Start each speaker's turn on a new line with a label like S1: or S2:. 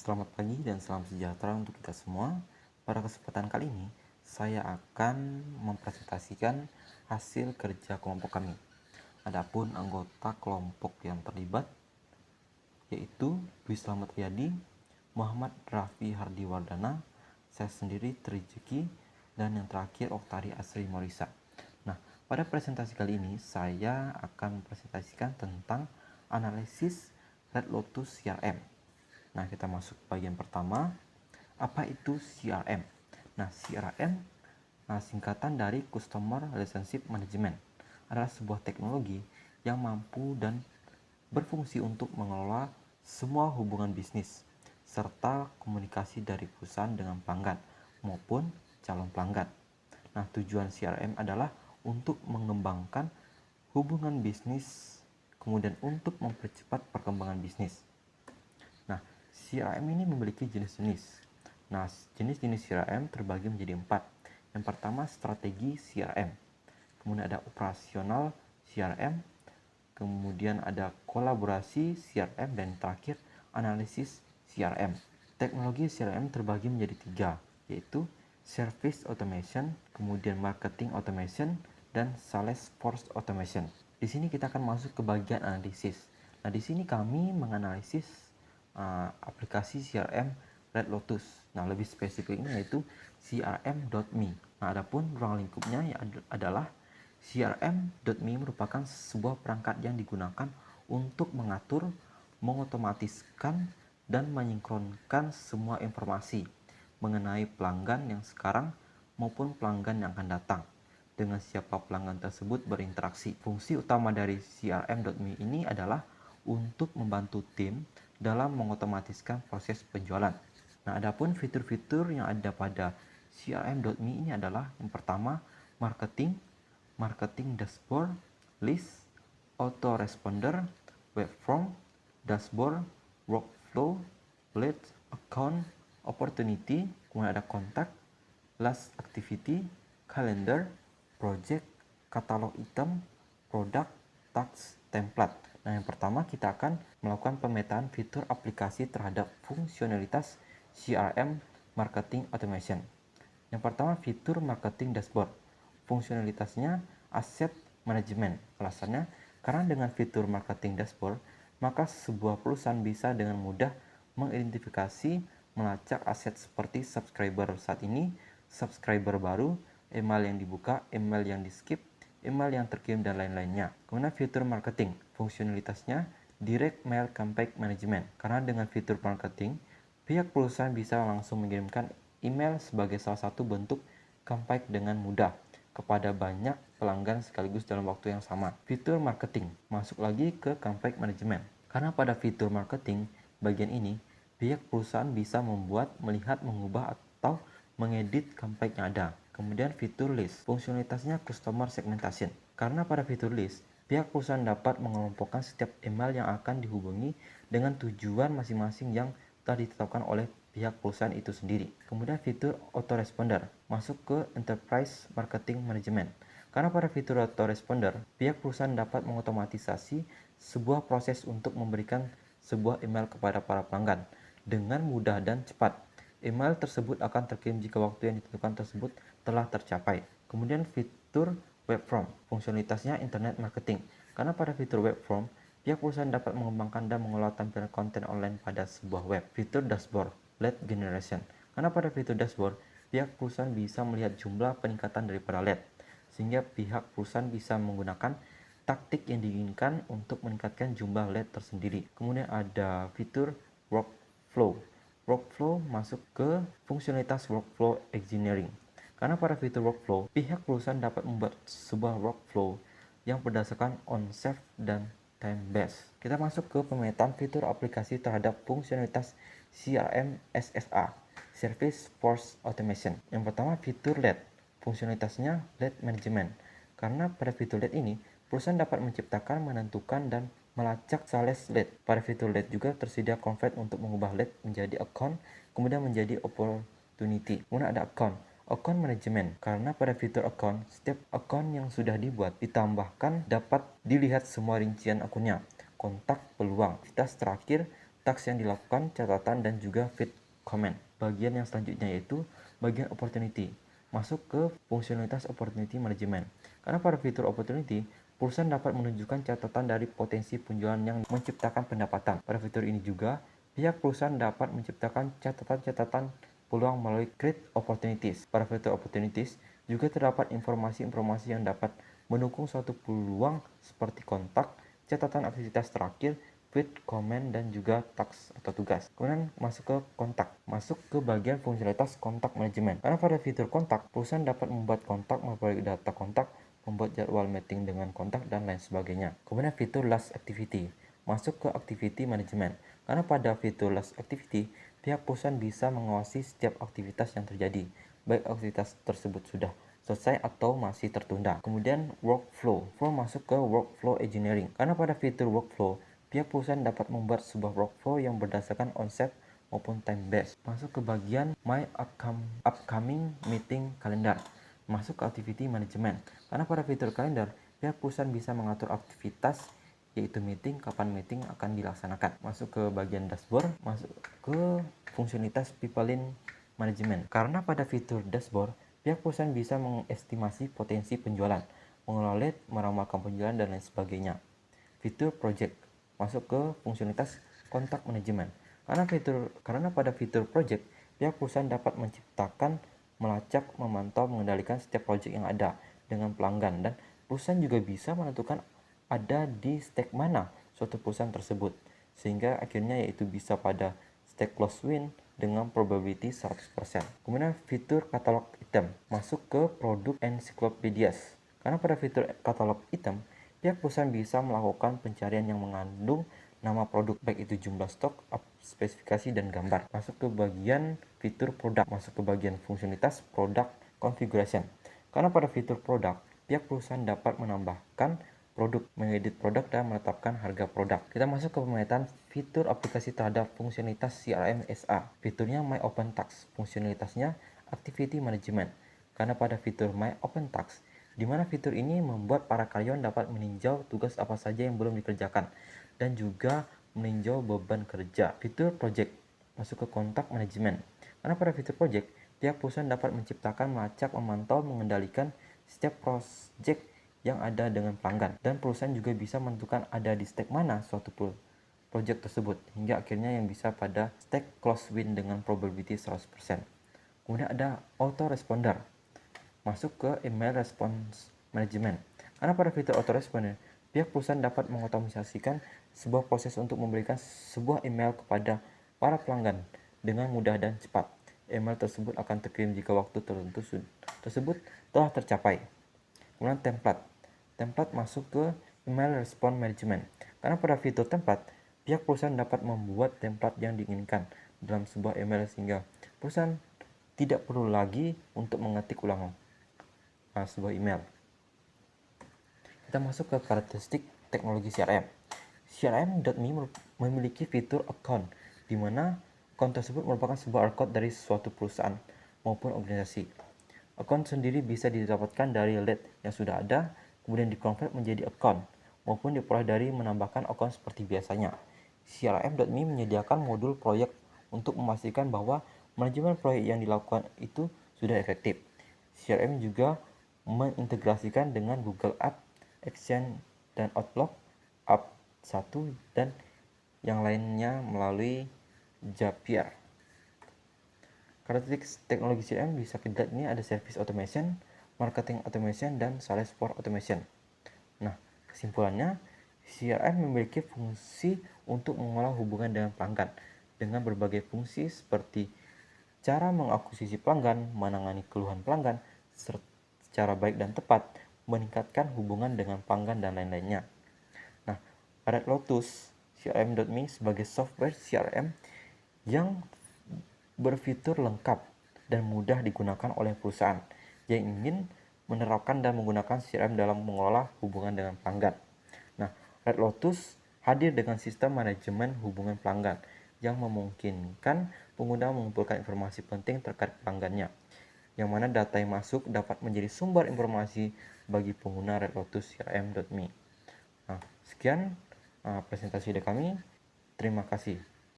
S1: Selamat pagi dan salam sejahtera untuk kita semua. Pada kesempatan kali ini, saya akan mempresentasikan hasil kerja kelompok kami. Adapun anggota kelompok yang terlibat yaitu Dwi Slamet Riyadi, Muhammad Raffi Hardiwardana, saya sendiri Trijeki, dan yang terakhir Oktari Asri Morisa. Nah, pada presentasi kali ini saya akan mempresentasikan tentang analisis Red Lotus CRM. Nah, kita masuk ke bagian pertama. Apa itu CRM? Nah, CRM singkatan dari Customer Relationship Management, adalah sebuah teknologi yang mampu dan berfungsi untuk mengelola semua hubungan bisnis serta komunikasi dari perusahaan dengan pelanggan maupun calon pelanggan. Nah, tujuan CRM adalah untuk mengembangkan hubungan bisnis, kemudian untuk mempercepat perkembangan bisnis. Nah, CRM ini memiliki jenis-jenis. Nah, jenis-jenis CRM terbagi menjadi 4. Yang pertama, strategi CRM. Kemudian ada operasional CRM. Kemudian ada kolaborasi CRM. Dan terakhir, analisis CRM. Teknologi CRM terbagi menjadi 3, yaitu Service Automation, kemudian Marketing Automation, dan Salesforce Automation. Di sini kita akan masuk ke bagian analisis. Nah, di sini kami menganalisis aplikasi CRM Red Lotus. Nah, lebih spesifiknya yaitu crm.me. Nah, adapun ruang lingkupnya adalah crm.me merupakan sebuah perangkat yang digunakan untuk mengatur, mengotomatiskan, dan menyinkronkan semua informasi mengenai pelanggan yang sekarang maupun pelanggan yang akan datang, dengan siapa pelanggan tersebut berinteraksi. Fungsi utama dari crm.me ini adalah untuk membantu tim dalam mengotomatiskan proses penjualan. Nah, adapun fitur-fitur yang ada pada crm.me ini adalah yang pertama, marketing dashboard, list, autoresponder, web form, dashboard, workflow, lead, account, opportunity, kemudian ada kontak, last activity, calendar, project, katalog item, product, task, template. Nah, yang pertama kita akan melakukan pemetaan fitur aplikasi terhadap fungsionalitas CRM Marketing Automation. Yang pertama, fitur marketing dashboard. Fungsionalitasnya asset management. Alasannya, karena dengan fitur marketing dashboard, maka sebuah perusahaan bisa dengan mudah mengidentifikasi, melacak aset seperti subscriber saat ini, subscriber baru, email yang dibuka, email yang di skip, email yang terkirim, dan lain-lainnya. Kemudian fitur marketing, fungsionalitasnya direct mail campaign management. Karena dengan fitur marketing, pihak perusahaan bisa langsung mengirimkan email sebagai salah satu bentuk campaign dengan mudah kepada banyak pelanggan sekaligus dalam waktu yang sama. Fitur marketing masuk lagi ke campaign management. Karena pada fitur marketing bagian ini, pihak perusahaan bisa membuat, melihat, mengubah, atau mengedit campaign yang ada. Kemudian fitur list, fungsionalitasnya customer segmentation. Karena pada fitur list, pihak perusahaan dapat mengelompokkan setiap email yang akan dihubungi dengan tujuan masing-masing yang telah ditetapkan oleh pihak perusahaan itu sendiri. Kemudian fitur autoresponder masuk ke enterprise marketing management. Karena pada fitur autoresponder, pihak perusahaan dapat mengotomatisasi sebuah proses untuk memberikan sebuah email kepada para pelanggan dengan mudah dan cepat. Email tersebut akan terkirim jika waktu yang ditentukan tersebut telah tercapai. Kemudian fitur web form, fungsionalitasnya internet marketing. Karena pada fitur web form, pihak perusahaan dapat mengembangkan dan mengelola tampilan konten online pada sebuah web. Fitur dashboard, lead generation. Karena pada fitur dashboard, pihak perusahaan bisa melihat jumlah peningkatan daripada lead, sehingga pihak perusahaan bisa menggunakan taktik yang diinginkan untuk meningkatkan jumlah lead tersendiri. Kemudian ada fitur workflow. Workflow masuk ke fungsionalitas workflow engineering. Karena pada fitur workflow, pihak perusahaan dapat membuat sebuah workflow yang berdasarkan on-shelf dan time-based. Kita masuk ke pemetaan fitur aplikasi terhadap fungsionalitas CRM SFA, Service Force Automation. Yang pertama, fitur lead. Fungsionalitasnya lead management. Karena pada fitur lead ini, perusahaan dapat menciptakan, menentukan, dan melacak sales lead. Pada fitur lead juga tersedia convert untuk mengubah lead menjadi account, kemudian menjadi opportunity. Kemudian ada account management. Karena pada fitur account, setiap account yang sudah dibuat ditambahkan dapat dilihat semua rincian akunnya, kontak, peluang, aktivitas terakhir, task yang dilakukan, catatan, dan juga feed comment. Bagian yang selanjutnya yaitu bagian opportunity. Masuk ke fungsionalitas opportunity management. Karena pada fitur opportunity, perusahaan dapat menunjukkan catatan dari potensi penjualan yang menciptakan pendapatan. Pada fitur ini juga, pihak perusahaan dapat menciptakan catatan-catatan peluang melalui create opportunities. Pada fitur opportunities, juga terdapat informasi-informasi yang dapat mendukung suatu peluang seperti kontak, catatan aktivitas terakhir, feed, komen, dan juga task atau tugas. Kemudian masuk ke kontak. Masuk ke bagian fungsionalitas kontak manajemen. Karena pada fitur kontak, perusahaan dapat membuat kontak, memperoleh data kontak, membuat jadwal meeting dengan kontak, dan lain sebagainya. Kemudian fitur last activity. Masuk ke activity management. Karena pada fitur last activity, pihak perusahaan bisa mengawasi setiap aktivitas yang terjadi, baik aktivitas tersebut sudah selesai atau masih tertunda. Kemudian workflow. Masuk ke workflow engineering. Karena pada fitur workflow, pihak perusahaan dapat membuat sebuah workflow yang berdasarkan onset maupun time based. Masuk ke bagian my upcoming meeting calendar. Masuk ke activity management. Karena pada fitur kalender, pihak perusahaan bisa mengatur aktivitas yaitu meeting, kapan meeting akan dilaksanakan. Masuk ke bagian dashboard, masuk ke fungsionalitas pipeline management. Karena pada fitur dashboard, pihak perusahaan bisa mengestimasi potensi penjualan, mengelola lead, meramalkan penjualan, dan lain sebagainya. Fitur project. Masuk ke fungsionalitas kontak manajemen. Karena pada fitur project, pihak perusahaan dapat menciptakan, melacak, memantau, mengendalikan setiap project yang ada dengan pelanggan, dan perusahaan juga bisa menentukan ada di stake mana suatu perusahaan tersebut, sehingga akhirnya yaitu bisa pada stake close win dengan probability 100%. Kemudian fitur katalog item. Masuk ke produk encyclopedias. Karena pada fitur katalog item, pihak perusahaan bisa melakukan pencarian yang mengandung nama produk, baik itu jumlah stok, spesifikasi, dan gambar. Masuk ke bagian fitur produk. Masuk ke bagian fungsionalitas product configuration. Karena pada fitur produk, pihak perusahaan dapat menambahkan produk, mengedit produk, dan menetapkan harga produk. Kita masuk ke pemetaan fitur aplikasi terhadap fungsionalitas CRM SA. Fiturnya My Open Task. Fungsionalitasnya Activity Management. Karena pada fitur My Open Task, di mana fitur ini membuat para karyawan dapat meninjau tugas apa saja yang belum dikerjakan dan juga meninjau beban kerja. Fitur Project. Masuk ke kontak manajemen. Karena pada fitur project, pihak perusahaan dapat menciptakan, melacak, memantau, mengendalikan setiap project yang ada dengan pelanggan, dan perusahaan juga bisa menentukan ada di stake mana suatu project tersebut, hingga akhirnya yang bisa pada stake close win dengan probability 100%. Kemudian ada autoresponder. Masuk ke email response management. Karena pada fitur autoresponder, pihak perusahaan dapat mengotomatisasikan sebuah proses untuk memberikan sebuah email kepada para pelanggan dengan mudah dan cepat. Email tersebut akan terkirim jika waktu tertentu tersebut telah tercapai. Kemudian template masuk ke email response management. Karena pada fitur template, pihak perusahaan dapat membuat template yang diinginkan dalam sebuah email sehingga perusahaan tidak perlu lagi untuk mengetik ulang sebuah email. Kita masuk ke karakteristik teknologi CRM. CRM.me memiliki fitur account, di mana account tersebut merupakan sebuah record dari suatu perusahaan maupun organisasi. Account sendiri bisa didapatkan dari lead yang sudah ada, kemudian dikonvert menjadi account, maupun diperoleh dari menambahkan account seperti biasanya. CRM.me menyediakan modul proyek untuk memastikan bahwa manajemen proyek yang dilakukan itu sudah efektif. CRM juga mengintegrasikan dengan Google Apps, Exchange, dan Outlook, App1, dan yang lainnya melalui Zapier. Karakteristik teknologi CRM bisa kita lihat ini ada service automation, marketing automation, dan Salesforce automation. Nah, kesimpulannya, CRM memiliki fungsi untuk mengolah hubungan dengan pelanggan dengan berbagai fungsi seperti cara mengakuisisi pelanggan, menangani keluhan pelanggan secara baik dan tepat, meningkatkan hubungan dengan pelanggan, dan lain-lainnya. Nah, Red Lotus CRM.me sebagai software CRM yang berfitur lengkap dan mudah digunakan oleh perusahaan yang ingin menerapkan dan menggunakan CRM dalam mengelola hubungan dengan pelanggan. Nah, Red Lotus hadir dengan sistem manajemen hubungan pelanggan yang memungkinkan pengguna mengumpulkan informasi penting terkait pelanggannya, yang mana data yang masuk dapat menjadi sumber informasi bagi pengguna Red Lotus CRM.me. Nah, sekian presentasi dari kami. Terima kasih.